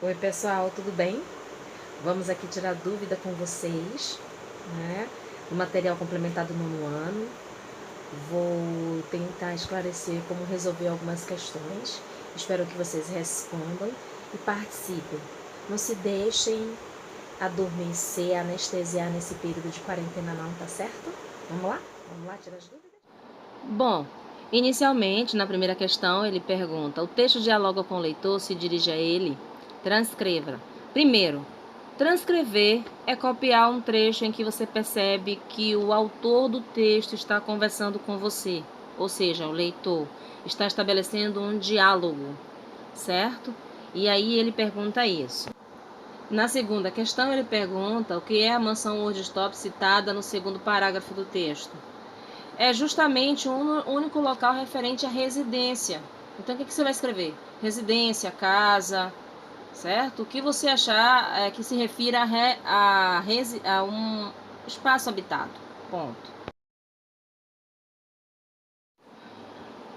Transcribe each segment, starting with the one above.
Oi pessoal, tudo bem? Vamos aqui tirar dúvida com vocês, né? Do material complementar do nono ano. Vou tentar esclarecer como resolver algumas questões. Espero que vocês respondam e participem. Não se deixem adormecer, anestesiar nesse período de quarentena não, tá certo? Vamos lá? Vamos lá tirar as dúvidas? Bom, inicialmente, na primeira questão, ele pergunta: o texto dialoga com o leitor, se dirige a ele? Transcreva. Primeiro, transcrever é copiar um trecho em que você percebe que o autor do texto está conversando com você, ou seja, o leitor está estabelecendo um diálogo, certo? E aí ele pergunta isso. Na segunda questão, ele pergunta o que é a mansão Woodstop citada no segundo parágrafo do texto. É justamente um único local referente à residência. Então, o que você vai escrever? Residência, casa, certo? O que você achar que se refira a um espaço habitado. Ponto.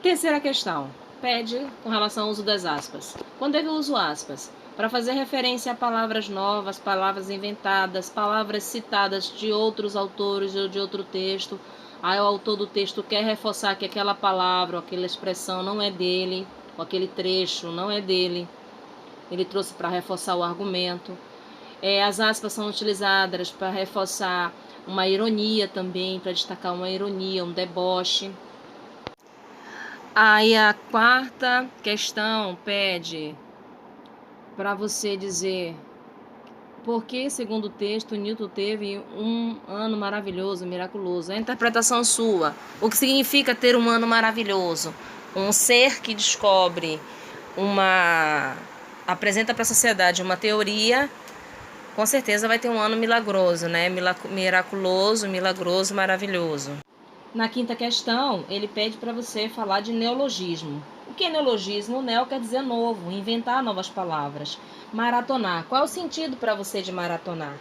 Terceira questão. Pede com relação ao uso das aspas. Quando eu uso aspas? Para fazer referência a palavras novas, palavras inventadas, palavras citadas de outros autores ou de outro texto. Aí o autor do texto quer reforçar que aquela palavra ou aquela expressão não é dele, ou aquele trecho não é dele. Ele trouxe para reforçar o argumento. As aspas são utilizadas para reforçar uma ironia também, para destacar uma ironia, um deboche. Aí a quarta questão pede para você dizer por que, segundo o texto, Newton teve um ano maravilhoso, miraculoso. É a interpretação sua. O que significa ter um ano maravilhoso? Um ser que descobre apresenta para a sociedade uma teoria, com certeza vai ter um ano milagroso, né? Miraculoso, milagroso, maravilhoso. Na quinta questão, ele pede para você falar de neologismo. O que é neologismo? Neo quer dizer novo, inventar novas palavras. Maratonar. Qual é o sentido para você de maratonar?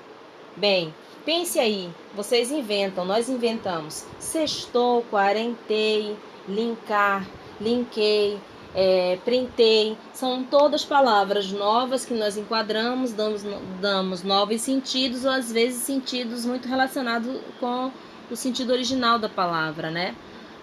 Bem, pense aí. Vocês inventam, nós inventamos. Sextou, quarentei, linkar, linkei, printei. São todas palavras novas que nós enquadramos, damos novos sentidos ou às vezes sentidos muito relacionados com o sentido original da palavra, né?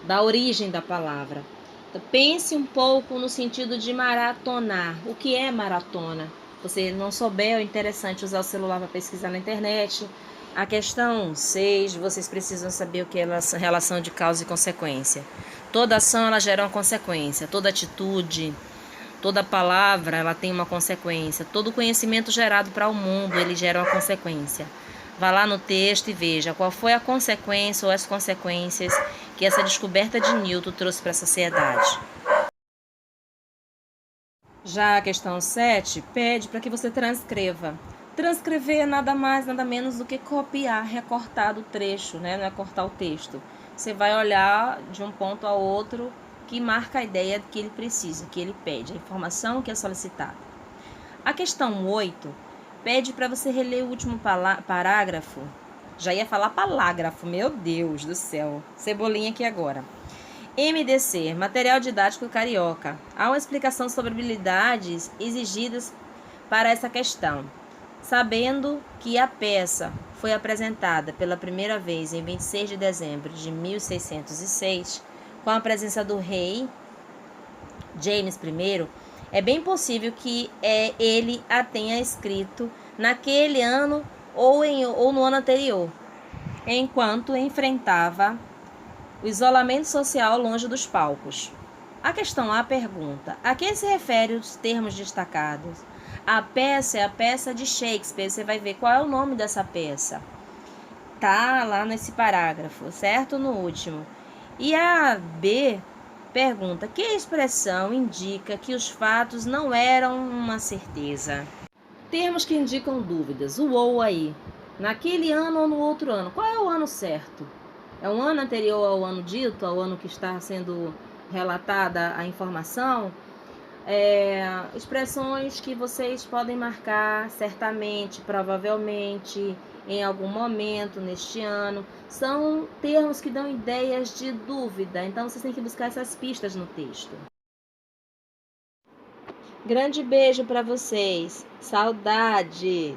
Da origem da palavra. Então, pense um pouco no sentido de maratonar. O que é maratona? Se você não souber, é interessante usar o celular para pesquisar na internet. A questão 6, vocês precisam saber o que é a relação de causa e consequência. Toda ação ela gera uma consequência, toda atitude, toda palavra ela tem uma consequência, todo conhecimento gerado para o mundo ele gera uma consequência. Vá lá no texto e veja qual foi a consequência ou as consequências que essa descoberta de Newton trouxe para a sociedade. Já a questão 7 pede para que você transcreva. Transcrever é nada mais, nada menos do que copiar, recortar do trecho, né? Não é cortar o texto. Você vai olhar de um ponto ao outro que marca a ideia que ele precisa, que ele pede, a informação que é solicitada. A questão 8 pede para você reler o último parágrafo. Já ia falar parágrafo, meu Deus do céu. Cebolinha aqui agora. MDC, Material Didático Carioca. Há uma explicação sobre habilidades exigidas para essa questão. Sabendo que a peça foi apresentada pela primeira vez em 26 de dezembro de 1606, com a presença do rei James I, é bem possível que ele a tenha escrito naquele ano ou no ano anterior, enquanto enfrentava o isolamento social longe dos palcos. A questão A pergunta: a que se refere os termos destacados? A peça é a peça de Shakespeare. Você vai ver qual é o nome dessa peça. Tá lá nesse parágrafo, certo? No último. E a B pergunta: que expressão indica que os fatos não eram uma certeza? Termos que indicam dúvidas. O ou aí. Naquele ano ou no outro ano. Qual é o ano certo? É um ano anterior ao ano dito, ao ano que está sendo relatada a informação? Expressões que vocês podem marcar certamente, provavelmente, em algum momento neste ano, são termos que dão ideias de dúvida, então vocês têm que buscar essas pistas no texto. Grande beijo para vocês. Saudades!